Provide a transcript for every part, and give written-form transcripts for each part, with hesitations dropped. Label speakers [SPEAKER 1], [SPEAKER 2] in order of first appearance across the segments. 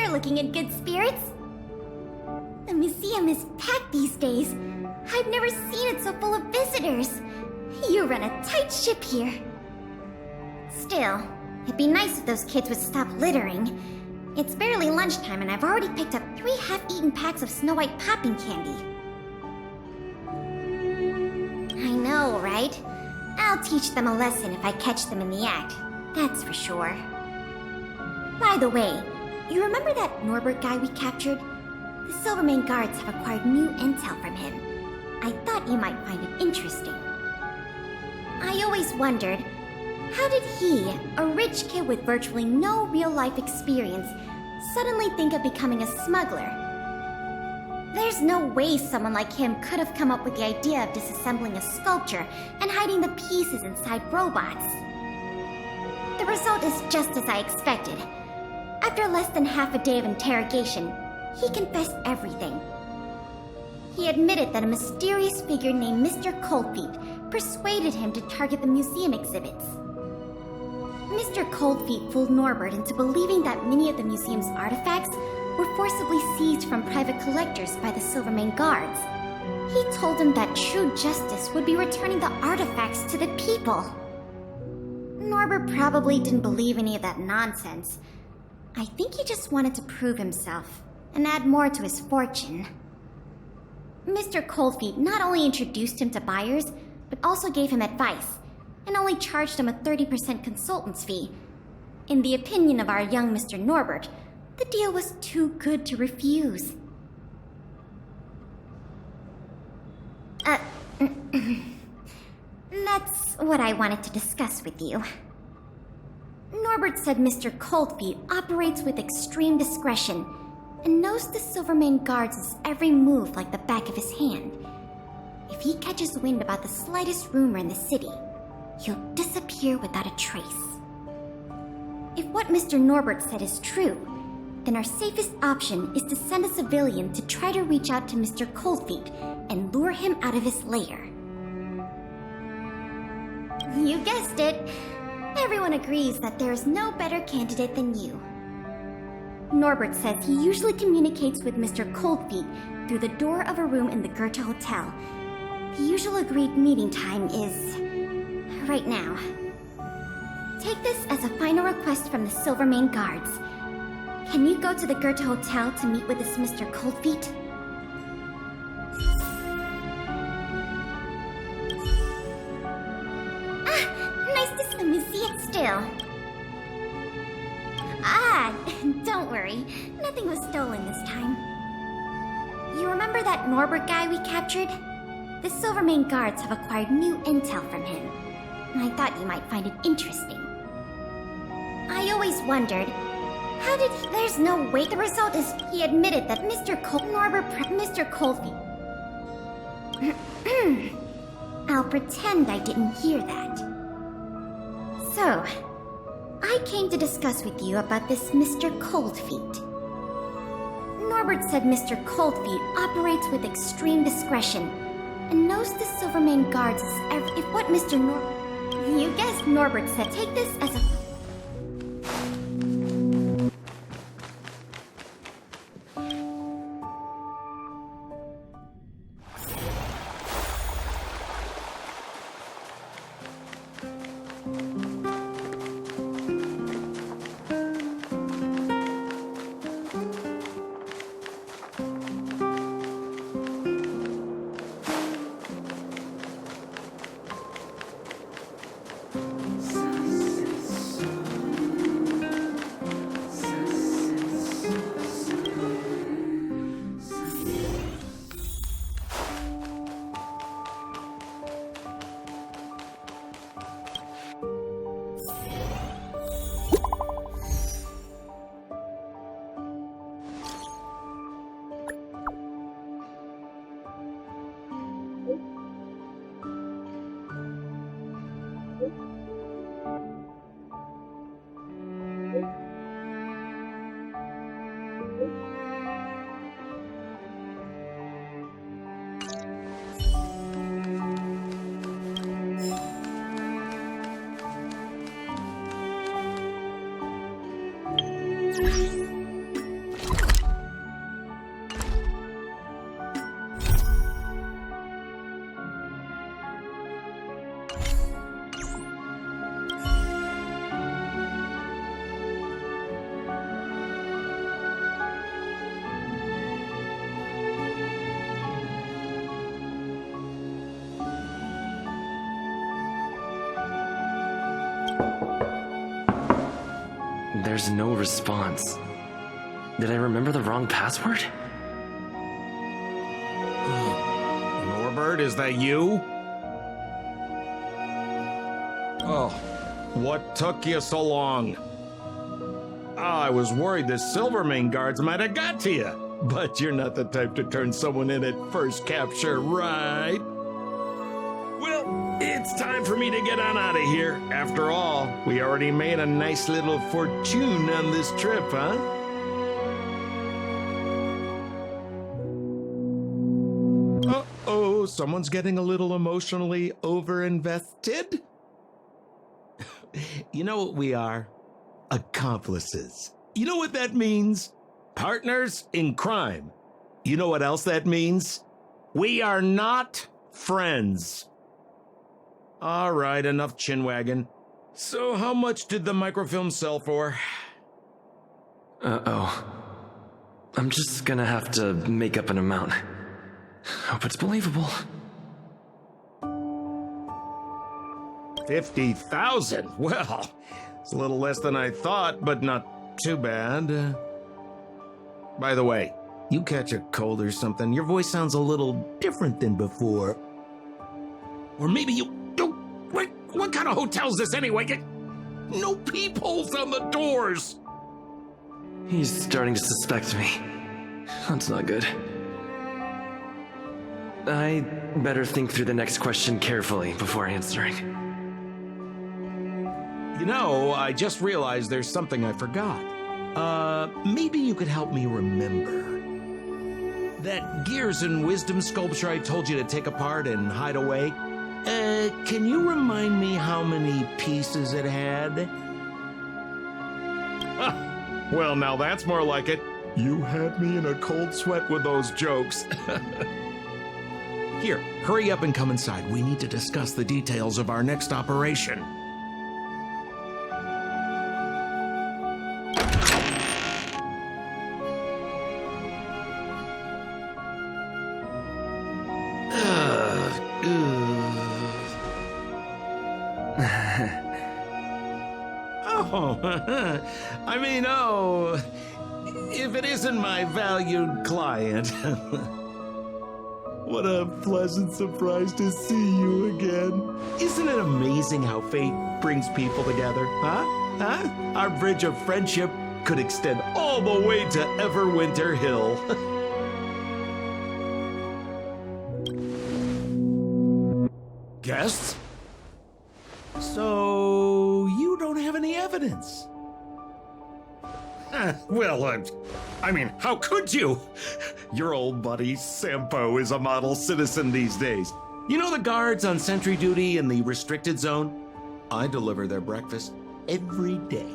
[SPEAKER 1] you're looking in good spirits. The museum is packed these days. I've never seen it so full of visitors. You run a tight ship here. Still, it'd be nice if those kids would stop littering. It's barely lunchtime and I've already picked up 3 half-eaten packs of Snow White popping candy. I know, right? I'll teach them a lesson if I catch them in the act. That's for sure. By the way, you remember that Norbert guy we captured? The Silvermane guards have acquired new intel from him. I thought you might find it interesting. I always wondered, how did he, a rich kid with virtually no real-life experience, suddenly think of becoming a smuggler? There's no way someone like him could have come up with the idea of disassembling a sculpture and hiding the pieces inside robots. The result is just as I expected. After less than half a day of interrogation, he confessed everything. He admitted that a mysterious figure named Mr. Coldfeet persuaded him to target the museum exhibits. Mr. Coldfeet fooled Norbert into believing that many of the museum's artifacts were forcibly seized from private collectors by the Silvermane guards. He told him that true justice would be returning the artifacts to the people. Norbert probably didn't believe any of that nonsense. I think he just wanted to prove himself and add more to his fortune. Mr. Coldfeet not only introduced him to buyers, but also gave him advice, and only charged him a 30% consultant's fee. In the opinion of our young Mr. Norbert, the deal was too good to refuse. That's what I wanted to discuss with you. Norbert said Mr. Coldfeet operates with extreme discretion and knows the Silvermane guards' every move like the back of his hand. If he catches wind about the slightest rumor in the city, he'll disappear without a trace. If what Mr. Norbert said is true, then our safest option is to send a civilian to try to reach out to Mr. Coldfeet and lure him out of his lair. You guessed it. Everyone agrees that there is no better candidate than you. Norbert says he usually communicates with Mr. Coldfeet through the door of a room in the Goethe Hotel. The usual agreed meeting time is right now. Take this as a final request from the Silvermane guards. Can you go to the Goethe Hotel to meet with this Mr. Coldfeet? Nice to see it still. Don't worry. Nothing was stolen this time. You remember that Norbert guy we captured? The Silvermane guards have acquired new intel from him. I thought you might find it interesting. I always wondered, how did he... There's no way. The result is he admitted that Mr. Coldfeet... I'll pretend I didn't hear that. So, I came to discuss with you about this Mr. Coldfeet. Norbert said Mr. Coldfeet operates with extreme discretion and knows the Silvermane guards is if what Mr. You guessed Norbert said. Take this as a...
[SPEAKER 2] There's no response. Did I remember the wrong password?
[SPEAKER 3] Norbert, is that you? Oh, what took you so long? I was worried the Silvermane guards might have got to you. But you're not the type to turn someone in at first capture, right? Well, it's time for me to get on out of here. After all, we already made a nice little fortune on this trip, huh? Uh-oh, someone's getting a little emotionally overinvested? You know what we are? Accomplices. You know what that means? Partners in crime. You know what else that means? We are not friends. All right, enough chinwagging. So how much did the microfilm sell for?
[SPEAKER 2] Uh-oh. I'm just gonna have to make up an amount. Hope it's believable.
[SPEAKER 3] 50,000? Well, it's a little less than I thought, but not too bad. By the way, you catch a cold or something, your voice sounds a little different than before. Or maybe you... What kind of hotel's this anyway? No peepholes on the doors!
[SPEAKER 2] He's starting to suspect me. That's not good. I better think through the next question carefully before answering.
[SPEAKER 3] You know, I just realized there's something I forgot. Maybe you could help me remember. That Gears and Wisdom sculpture I told you to take apart and hide away. Can you remind me how many pieces it had? Well, now that's more like it. You had me in a cold sweat with those jokes. Here, hurry up and come inside. We need to discuss the details of our next operation. If it isn't my valued client. What a pleasant surprise to see you again. Isn't it amazing how fate brings people together, huh? Our bridge of friendship could extend all the way to Everwinter Hill. Guests? So, you don't have any evidence? Well, I mean, how could you? Your old buddy Sampo is a model citizen these days. You know the guards on sentry duty in the restricted zone? I deliver their breakfast every day.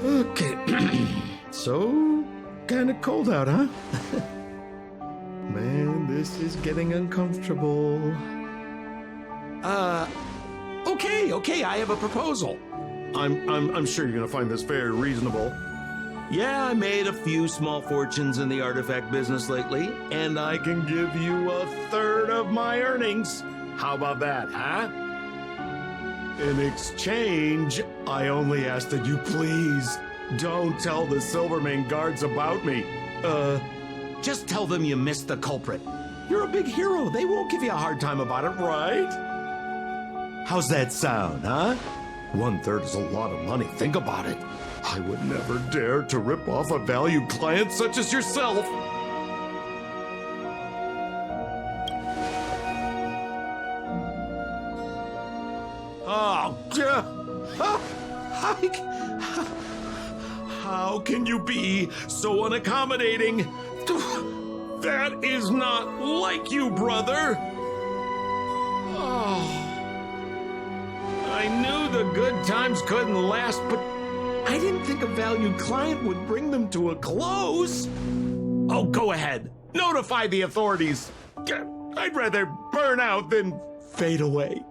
[SPEAKER 3] Okay. So, kind of cold out, huh? Man, this is getting uncomfortable. Okay, I have a proposal. I'm sure you're gonna find this very reasonable. Yeah, I made a few small fortunes in the artifact business lately, and I can give you 1/3 of my earnings. How about that, huh? In exchange, I only ask that you please don't tell the Silvermane guards about me. Just tell them you missed the culprit. You're a big hero. They won't give you a hard time about it, right? How's that sound, huh? 1/3 is a lot of money. Think about it. I would never dare to rip off a valued client such as yourself. Oh, how can you be so unaccommodating? That is not like you, brother. Oh, I knew the good times couldn't last, but I didn't think a valued client would bring them to a close. Oh, go ahead. Notify the authorities. I'd rather burn out than fade away.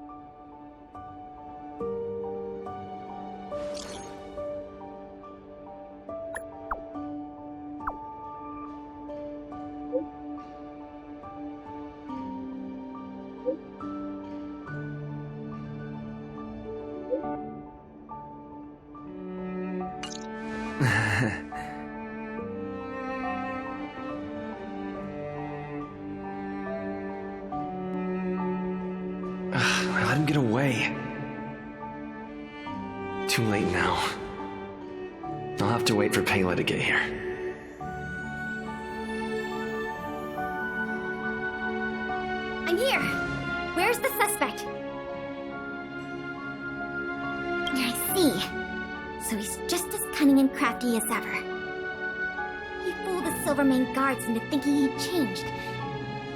[SPEAKER 2] way. Too late now. I'll have to wait for Pela to get here.
[SPEAKER 1] I'm here! Where's the suspect? I see. So he's just as cunning and crafty as ever. He fooled the Silvermane guards into thinking he'd changed.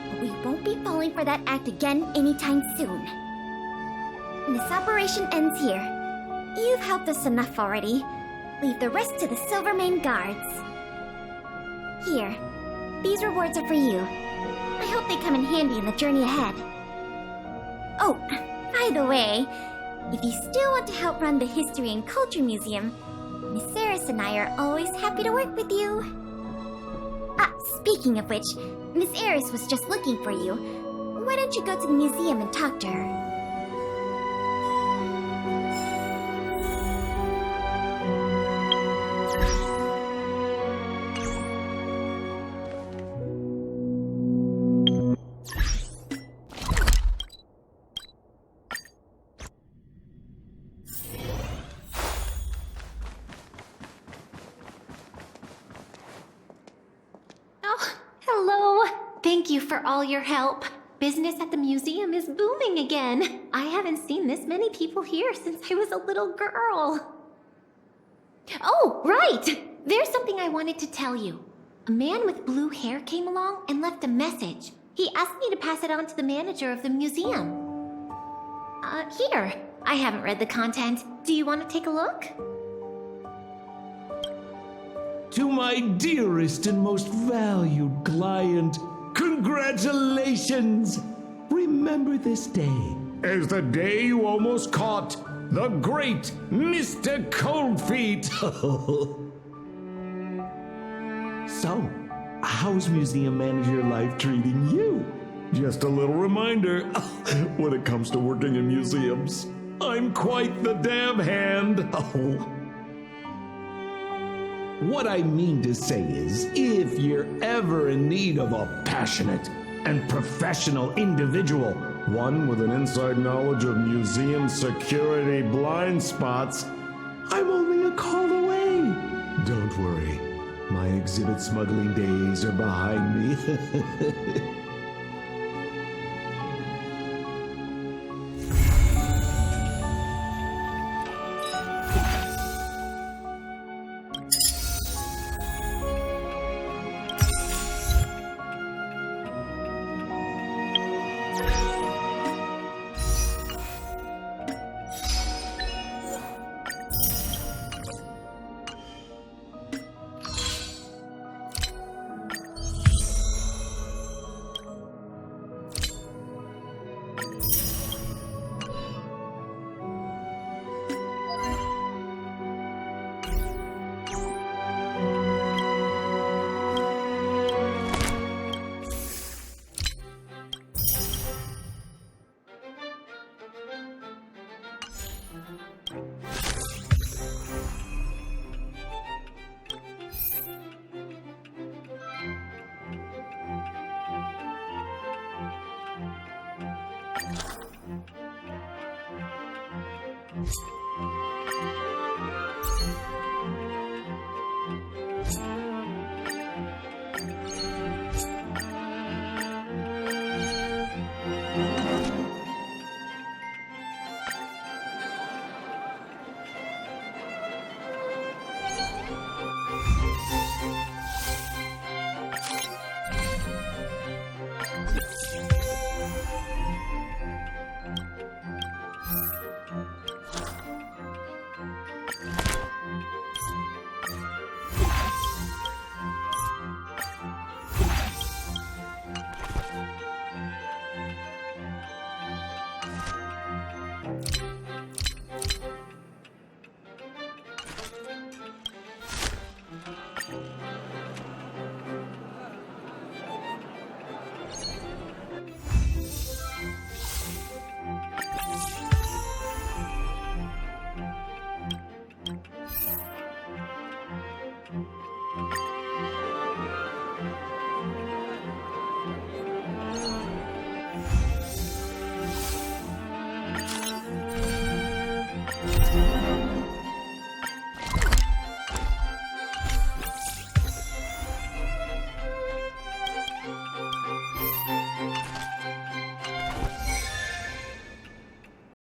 [SPEAKER 1] But we won't be falling for that act again anytime soon. This operation ends here. You've helped us enough already. Leave the rest to the Silvermane guards. Here, these rewards are for you. I hope they come in handy in the journey ahead. Oh, by the way, if you still want to help run the History and Culture Museum, Miss Eris and I are always happy to work with you. Speaking of which, Miss Eris was just looking for you. Why don't you go to the museum and talk to her?
[SPEAKER 4] Thank you for all your help. Business at the museum is booming again. I haven't seen this many people here since I was a little girl. Oh, right! There's something I wanted to tell you. A man with blue hair came along and left a message. He asked me to pass it on to the manager of the museum. Here. I haven't read the content. Do you want to take a look?
[SPEAKER 3] To my dearest and most valued client, congratulations! Remember this day as the day you almost caught the great Mr. Coldfeet. So, how's museum manager life treating you? Just a little reminder, when it comes to working in museums, I'm quite the dab hand. What I mean to say is, if you're ever in need of a passionate and professional individual, one with an inside knowledge of museum security blind spots, I'm only a call away. Don't worry, my exhibit smuggling days are behind me.
[SPEAKER 1] Bye.